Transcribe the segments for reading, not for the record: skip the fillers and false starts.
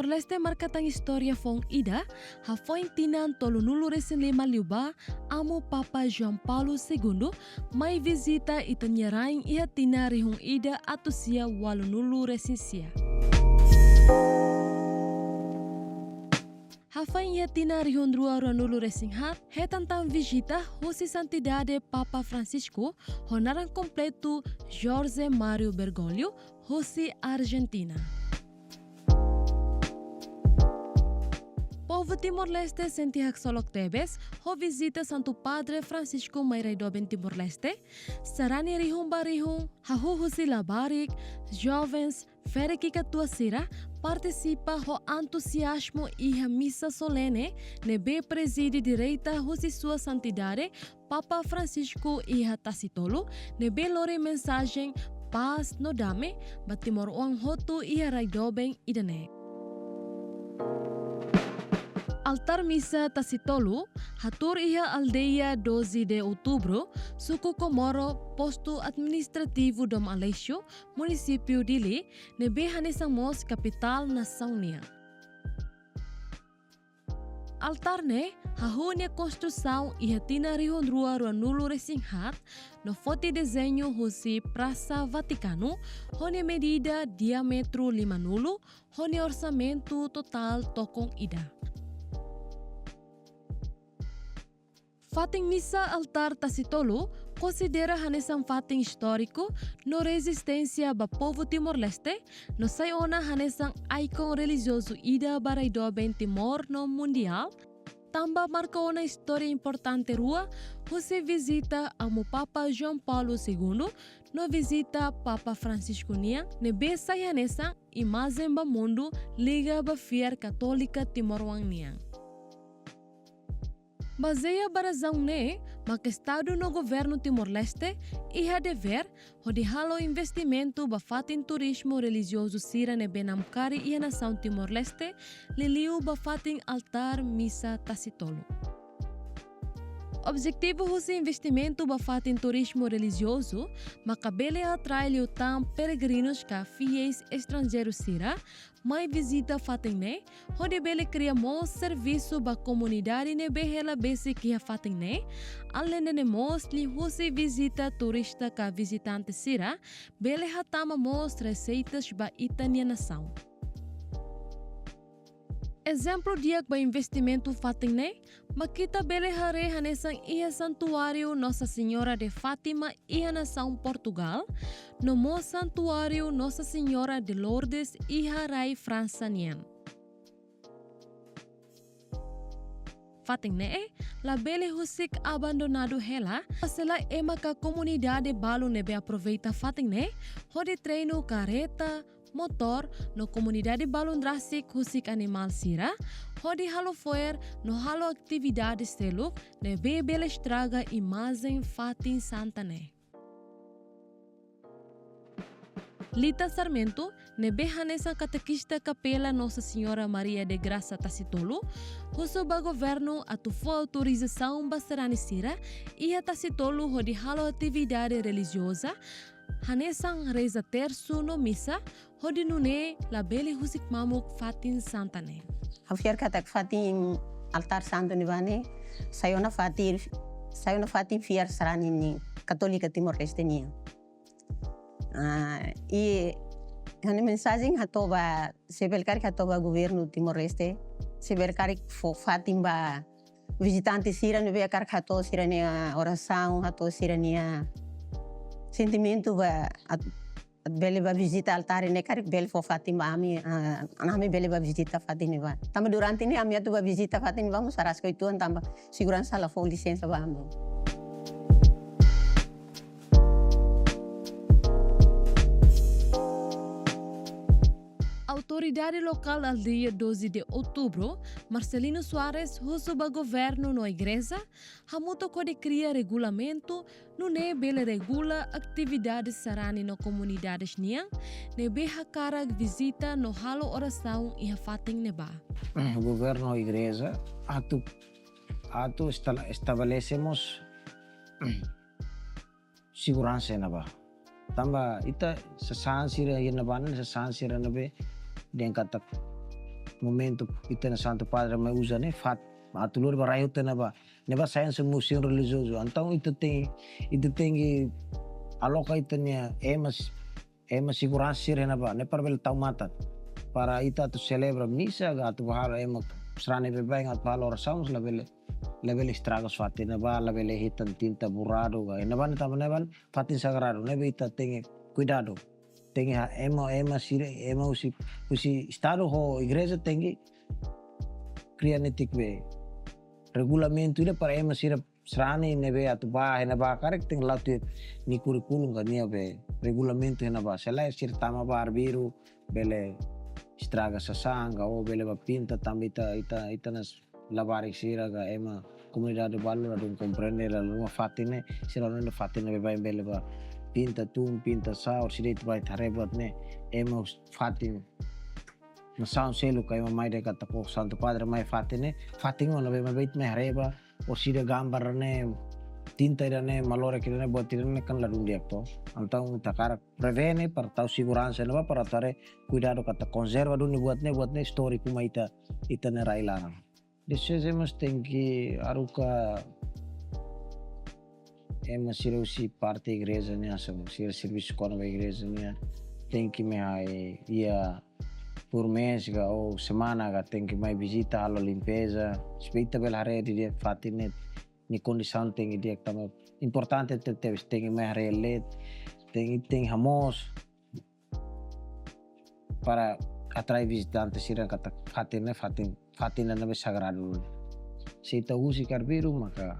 Timor-Leste marcatang história fong ida, hafoin tinan tolo nulu resen lima liuba, amo Papa João Paulo II, mai visita itanyaraing iha tina rihung ida atusia walu nulu resinsia. Hafain ia tina rihun rua nulu resinghat, he tantang visita hosi santidade Papa Francisco, honaran completo Jorge Mário Bergoglio, hosi Argentina. Povo Timor-Leste senti hak solok tebes, ho visita Santo Padre Francisco Mairai Doben Timor-Leste, sarani rihung barihung, hahu hosi labarik, jovens, fere kika tua sira, participa ho entusiasmo iha missa solene, nebe preside direita hosi sua santidade, Papa Francisco iha Tacitolo, nebe lore mensagem paz no dame, batimor uang hotu iha Raidoben idane. Altar Misa Tacitolo, hatur iha aldeia 12 de outubro, suku Komoro, posto administrativo Dom Aleixo, município Dili, nebe hanesamos capital nação nia. Altar ne, hahunya construção iha tina rihon rua nulu resinghat, no foto desenho hosi Praça Vaticano, hone medida diametro 5 nulu, hone orçamento total tokong ida. Fating Misa Altar Tacitolo considera hanesang fating histórico no resistência ba povo Timor-Leste, no sayona hanesang icon religioso ida Baraidoben Timor no mundial, tamba marca uma história importante rua, você visita amo Papa João Paulo II, no visita Papa Francisco nia, nebe say hanesang imagem ba mundo liga ba fiar católica Timor-Wang niang. Baseia barazão ne, maka estado no governo Timor-Leste, iha dever, hodi halo investimento ba fatin turismo religioso sira ne benamkari iha nação Timor-Leste, liliu ba fatin altar misa Tacitolo. Objetivo husi investimento ba fatin turismo religioso, makabele atrai liutam peregrinos ka fiéis estrangeiros sira, mai visita fatin ne, hodi bele cria mos serviço ba comunidade ne behela besi kia fatin ne, além de mos li husi visita turista ka visitante sira, bele hatama mos receitas ba itania nação. Exemplo diak ba investimento fatin ne, makita bele hare hanesang iha santuário Nossa Senhora de Fátima iha nação Portugal, no mo santuário Nossa Senhora de Lourdes iha rai França nian. Fatin ne la bele husik abandonado hela, pasela ema ka comunidade balu nebe aproveita fatin ne, hode treino careta, motor no comunidade balundrasik husik animal sira, hodi halo foer no halo atividades teluk ne bebele estraga imagem fatin santa ne. Lita Sarmento, ne behanesa catequista capela Nossa Senhora Maria de Graça Tacitolo, huso ba governo atufo autorização basarani sira, ia Tacitolo hodi halo atividade religiosa, hanesang reza terço no missa, hodi nune la bele husik mamuk fatin santa ne. Hafiar katak fatin altar santo nivane, sayona fatin fiar sarani ni Katolika Timor-Leste ni. E hane mensagem hatoba sebelkar hatoba governo Timor-Leste, sebelkar fo fatin ba visitante sira no beakar hato sira ni oração, hato sira ni sentimento ba at bele ba visita altar ne karik bele fo fatin ba ami bele ba visita fatin ba. Tamba durante ni ami atu ba visita fatin ba musaras ko ituan tamba segurança la fo licença ba amo. Autoridade local al dia 12 de outubro, Marcelino Soares, huso ba governo no igreja, hamuto kode cria regulamento, no ne bele regula atividades sarani no comunidades niang, ne beha karag visita no halo oração e fating neba. O governo igreja estabelecemos segurança na ba. Tamba ita sa sansira yun na ba sa sansira na be den katak momento ita na Santo Padre mai usa ne fat atulur barayo na ba neba sayan sa museum religioso antang ita tem aloka ita niya segurança na ba ne para bel taumatan para ita tu celebra misa ga tu bahara srane bebay at palo oração label estragos fatin na ba label hitan tinta burrado ga na ba na taban fatin sagrado nebe ita tem cuidado tem usi estado ho igreja tem crianetik be regulamento ida para sira srani nebe atu ba na ba karek ting lauti ni kurikulum ga nia be regulamento na ba sela sir tama bar biru bele estraga sa sanga o bele ba pinta tambita ita nas labarik sira ga comunidade valor adun comprender la luma fatine sira no fatine be bele ba pinta pinta sa or sidit ba tarebat ne fatin na sound selo kay mamay de katako Santo Padre mai fatine fating mo labe mabait mai hareba o sida gambar ne tinta ne malore kine buat ne kan ladung dia to antang takar prevene para tau segurança na para tare cuidado kata conserva dun buat ne story kuma ita ne railarang decisemos tem que aruka sira usi parte igreja ne asam sira serviço com a igreja ne tem que me ia por mês ou semana tem que mais visita a limpeza speita bel hare dia fatine ni condição tem dia também importante tem que mais relet tem hamos para atrair visitantes sira kata fatine na sagrado se ta usi carbiru maka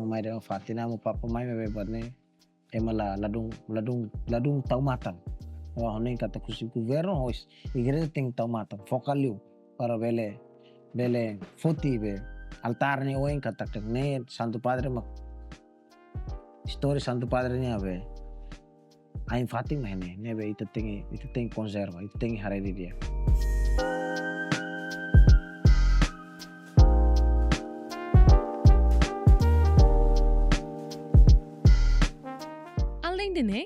mai da fatina mo papa mai me ne ladung taumatan wah nem kata kusi governo hois igreja tem taumatan fokalio para bele foti be altar ne oen kata ne Santo Padre mak story Santo Padre ne ave ain fatima ne be ita tem conserva ita tem haredi dia. Além de né,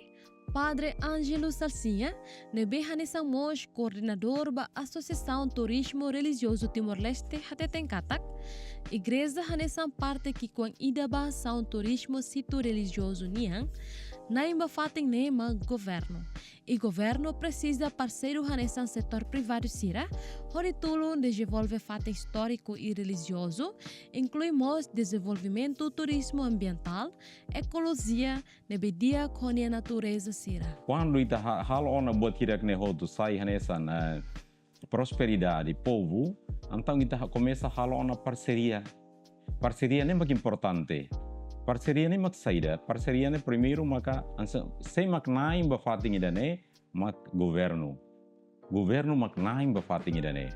Padre Ângelo Salsinha, nebe hanesang mos coordenador ba Associação Turismo Religioso Timor-Leste hateten katak, igreja hanesang parte que kuang ida ba saun turismo sito religioso niang, na imba fating ne ma governo. E governo precisa parceiro hanesang setor privado sira, horitulo desenvolve fating histórico e religioso, incluímos desenvolvimento turismo ambiental, ecologia, nebedia com a natureza sira. Quando ita hal ona buat kirak ne hotu sai hanesan prosperidade povo, então ita começa hal ona parceria. Parceria nem mak importante. Parceria nem mak saída. Parceria nem primeiro maka sem mak naim ba fating idane mak governo. Governo mak naim ba fating idane.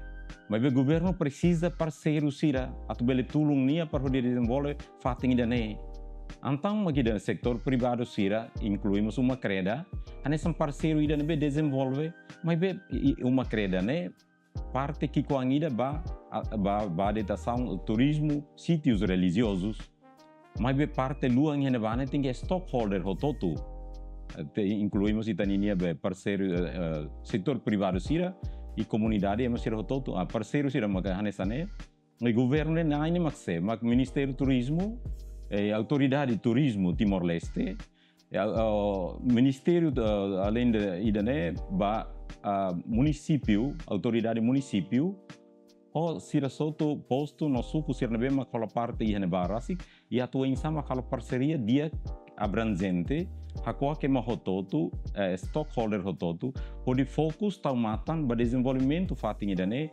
Mas o governo precisa parceiro sira atau bele tulung nia para poder desenvolver fating idane. Então, aqui no setor privado sira, incluímos uma creda, anesam parceiro ida nebe desenvolve, mas be uma creda né parte que com ida ba detação turismo, sítios religiosos, mas be parte luang hene bane tem que stockholder hototu, incluímos itaninia be parceiro setor privado sira e comunidade emos sira hototu, a parceiro sira maka hanesane, o governo ne naine makse, mak Ministério Turismo Autoridade de Turismo Timor-Leste, Ministério além de idane ba município, autoridade município, o sira soto posto no suku sira nebe makala parte ihane barasik e atua insama kala parceria dia abrangente hakwa ke mahototu stockholder hototu pode fokus taumatan ba desenvolvimento fating idane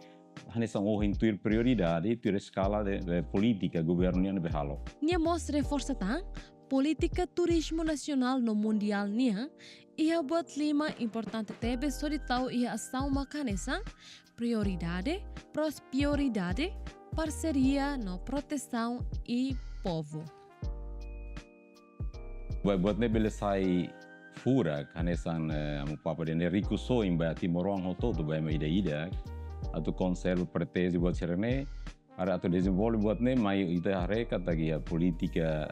hanesang intuir prioridade tuir escala de política governo ne behalo. Nia mos reforça tang política turismo nacional no mundial nia ia buat 5 importante tebe solitau ia ação makanesa prioridade, prosperidade, parceria no proteção e povo. Buat ne bele sai fura kanesan papa de Rico so imba Timorong hoto do ba ida atau konserva pretesi buat serene atau desenvolve buat ne mai ita hareka tagi politika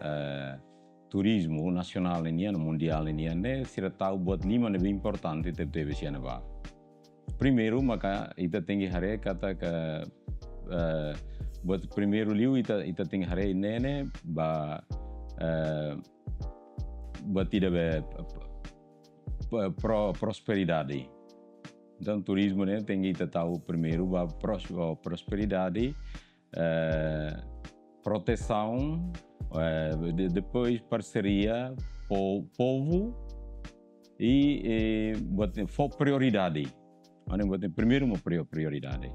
turismo nasional ini mundial ini ne sira tahu buat 5 lebih importante tebe siana ba Primeiro, maka ita tinggi hari kata ke buat primeiro liu ita tinggi hari nene buat tidak prosperidade. Então turismo né tinggi ita tahu primeiro prosperidade, proteção, depois parceria, povo e buat prioridade. Ano buat primeiro uma prioridade.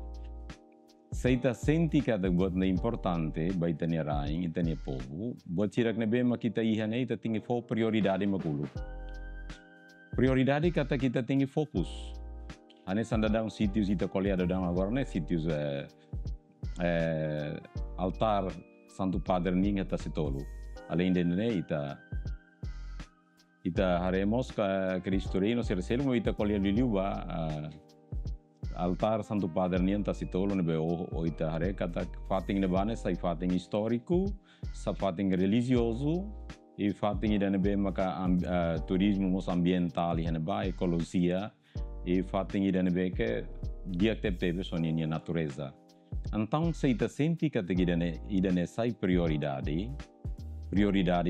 Seita senti kata buat na importante bai tani raing tani povo, buat tirak na bema kita ihane ita tinggi prioridade makulu. Prioridade kata kita tinggi fokus. Ane sandadang sitius ita kolea dadang agora né sitius altar Santo Padre Ninga Tacitolo. Além de né ita haremos ka Cristo Rei no sercelo ita kolea liliuba altar Santo Padre Ninga Tacitolo nebe o ita hare kata fating nebane sai fating histórico, sa fating religioso e fating ida nebe maka turismo mos ambiental e neba ecologia e fating ida nebe ke dia teve sonia natureza. Então se ita senti kata ida ne sai prioridade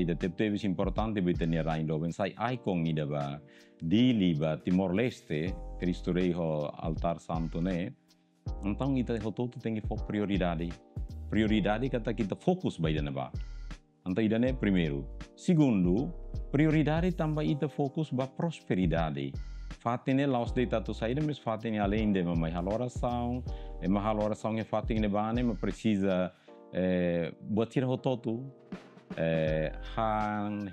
da teve importante betene rain do ben sai icon ida ba di liba Timor Leste Cristo Rei ho altar santo ne. Então ita ho todo tem prioridade kata kita fokus ba ida na ba. Então ida ne primeiro. Segundo, prioridade também ita fokus ba prosperidade. Fatine laos de tatu saída mas fatine além de mamai haloração é fatine bane mas precisa botir ho todo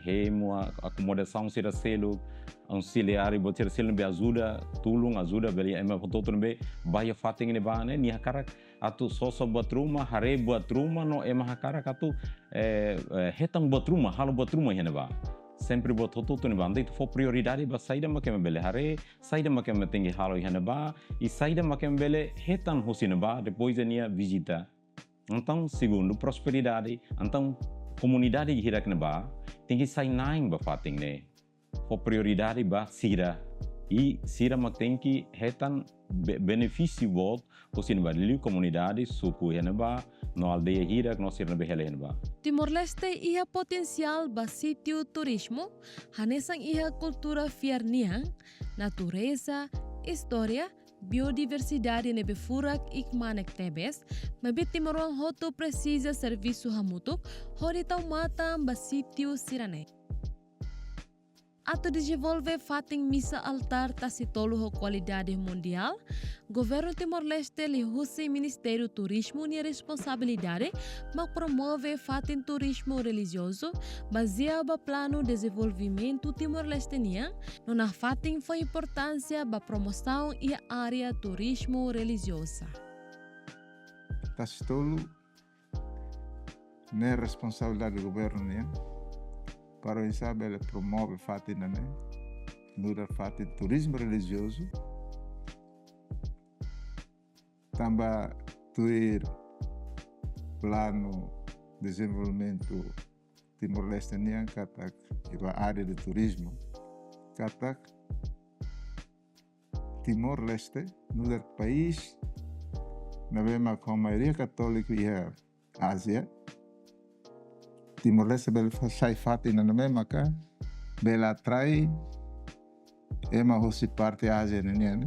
remo, acomodação será selo, auxiliar e botar selo be ajuda beli ema foto be bahaya fating ne bane ni hakara atu soso buat rumah hare buat rumah no ema hakara atu hetang buat rumah halo buat rumah ya ba sempre buat foto ne bande itu prioridade ba saída makem bele hare saída makem tinggi halo ya ba e saída makem bele hetan hosina ba depois nia visita. Então segundo prosperidade então comunidade que hirak neba tinggi sai naing ba fating ne for prioridade ba sira e sira mak tinggi hetan benefício bot posin ba liu comunidade suku neba no aldeia hirak no sira nebe hele neba. Timor-Leste iha potensial ba sitio turismo, hanesang iha cultura fiernia, natureza, história, biodiversidade nebe furak ikmanek tebes, mabit Timorong hoto precisa serviço hamutuk, horitau matam ba sitio sirane. Ato desenvolve fating misa altar Tacitolo ho qualidade mundial, governo Timor-Leste lhe husi Ministério Turismo nia responsabilidade, mas promove fating turismo religioso, baseado ba plano desenvolvimento Timor-Leste nia, nona fating foi importância ba promoção e área turismo religiosa. Tacitolo não é responsabilidade do governo nia. Para Isabel promove fatin né, no fatin turismo religioso, também ter plano de desenvolvimento Timor-Leste nian katak iba área de turismo katak Timor-Leste no país na mesma com a maioria católica e a Ásia. Timor-Leste bel sai fati na mesma cá, bel atrai ema hosi parte Ásia né,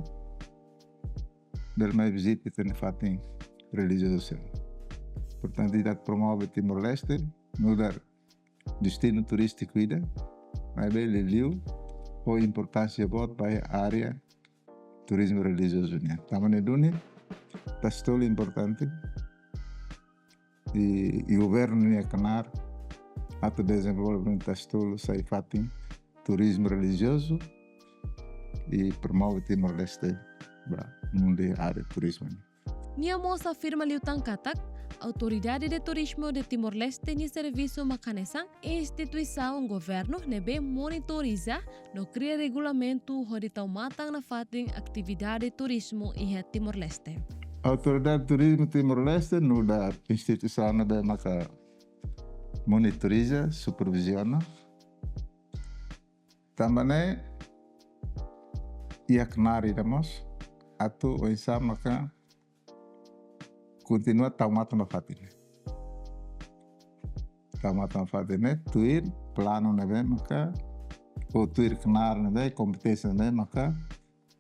bel mais visita tem fati religioso. Portanto, isso promove Timor-Leste no dar destino turístico ida, mas bel liu ou importância bot para a área turismo religioso né. Tamane duni, Tacitolo importante e o governo né canar ato desenvolvimento Tacitolo sai fatin turismo religioso e promove Timor-Leste para mundo área turismo. Nia moça afirma liutang katak, Autoridade de Turismo de Timor-Leste ni serviço macanesang instituição governo nebe monitoriza no cria regulamento hoditau matang na fating atividade turismo e Timor-Leste. Autoridade de Turismo Timor-Leste no da instituição nebe maka monitoriza, supervisiona. Também ia kenari damos atau oisa maka continua taumata na fatine. Taumata na fatine tuir plano na be maka o tuir kenar na be kompetisi na be maka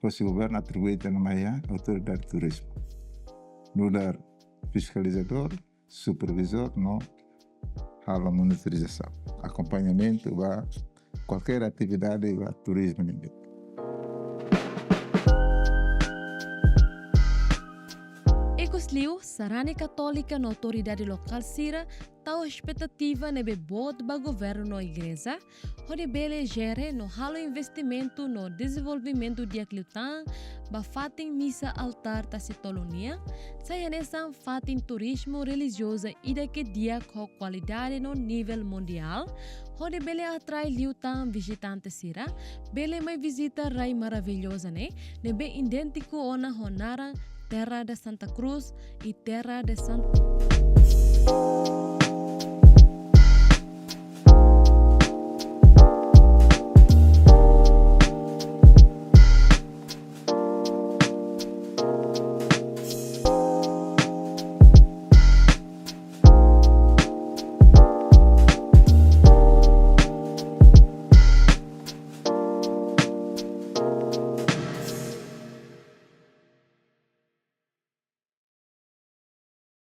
o governo atribuída na maya autoridade de turismo. Nudar fiscalizador, supervisor, no hal monitorização, acompanhamento va qualquer atividade va turismo ninguém. Ekosliu, sarane católica na autoridade local sira, tau expectativa nebe bod ba governo no igreja, onde bele gere no halo investimento no desenvolvimento de akliutang, ba fatin missa altar ta sitolonia, saya nesam fatin turismo religioso ida que dia com qualidade no nível mundial, onde bele atrai liutang visitante sira, bele mai visita rai maravilhosa nebe idêntico ona honarang Terra de Santa Cruz e Terra de Santa